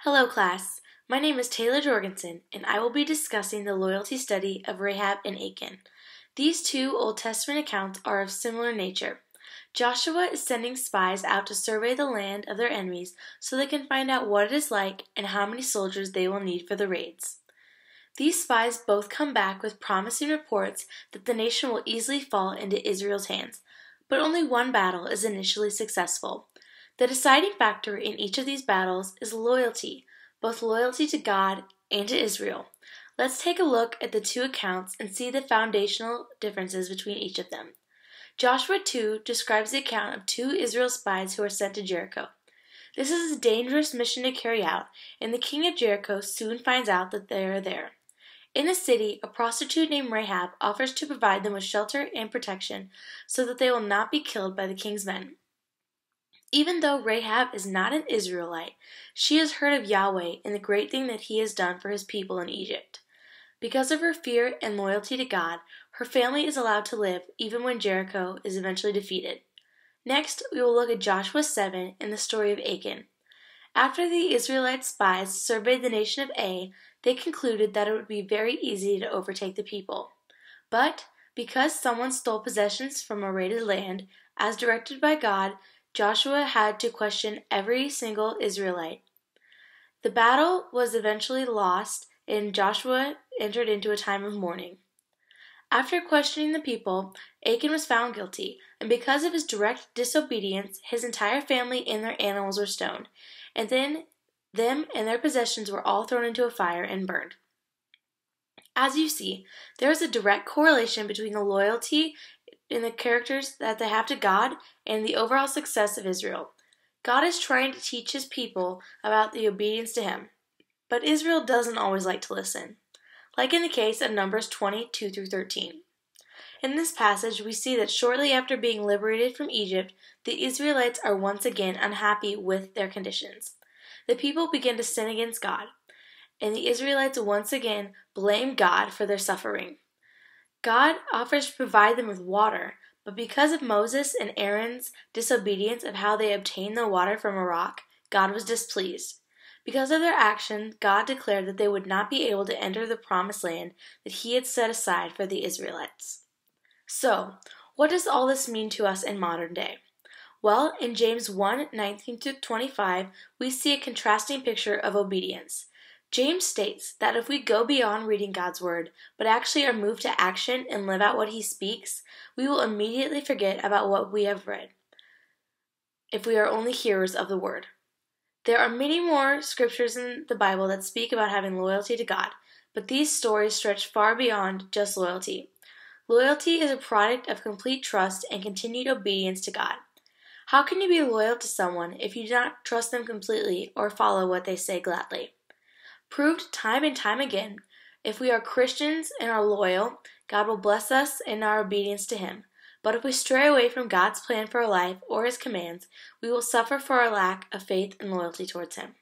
Hello, class. My name is Taylor Jorgensen, and I will be discussing the loyalty study of Rahab and Achan. These two Old Testament accounts are of similar nature. Joshua is sending spies out to survey the land of their enemies so they can find out what it is like and how many soldiers they will need for the raids. These spies both come back with promising reports that the nation will easily fall into Israel's hands, but only one battle is initially successful. The deciding factor in each of these battles is loyalty, both loyalty to God and to Israel. Let's take a look at the two accounts and see the foundational differences between each of them. Joshua 2 describes the account of two Israel spies who are sent to Jericho. This is a dangerous mission to carry out, and the king of Jericho soon finds out that they are there. In the city, a prostitute named Rahab offers to provide them with shelter and protection so that they will not be killed by the king's men. Even though Rahab is not an Israelite, she has heard of Yahweh and the great thing that he has done for his people in Egypt. Because of her fear and loyalty to God, her family is allowed to live even when Jericho is eventually defeated. Next, we will look at Joshua 7 and the story of Achan. After the Israelite spies surveyed the nation of Ai, they concluded that it would be very easy to overtake the people. But because someone stole possessions from a raided land, as directed by God, Joshua had to question every single Israelite. The battle was eventually lost, and Joshua entered into a time of mourning. After questioning the people, Achan was found guilty, and because of his direct disobedience, his entire family and their animals were stoned, and then them and their possessions were all thrown into a fire and burned. As you see, there is a direct correlation between the loyalty in the characters that they have to God and the overall success of Israel. God is trying to teach his people about the obedience to him, but Israel doesn't always like to listen, like in the case of Numbers 22-13. In this passage, we see that shortly after being liberated from Egypt, the Israelites are once again unhappy with their conditions. The people begin to sin against God, and the Israelites once again blame God for their suffering. God offers to provide them with water, but because of Moses and Aaron's disobedience of how they obtained the water from a rock, God was displeased. Because of their action, God declared that they would not be able to enter the promised land that he had set aside for the Israelites. So, what does all this mean to us in modern day? Well, in James 1:19-25, we see a contrasting picture of obedience. James states that if we go beyond reading God's Word, but actually are moved to action and live out what he speaks, we will immediately forget about what we have read, if we are only hearers of the Word. There are many more scriptures in the Bible that speak about having loyalty to God, but these stories stretch far beyond just loyalty. Loyalty is a product of complete trust and continued obedience to God. How can you be loyal to someone if you do not trust them completely or follow what they say gladly? Proved time and time again, if we are Christians and are loyal, God will bless us in our obedience to him. But if we stray away from God's plan for our life or his commands, we will suffer for our lack of faith and loyalty towards him.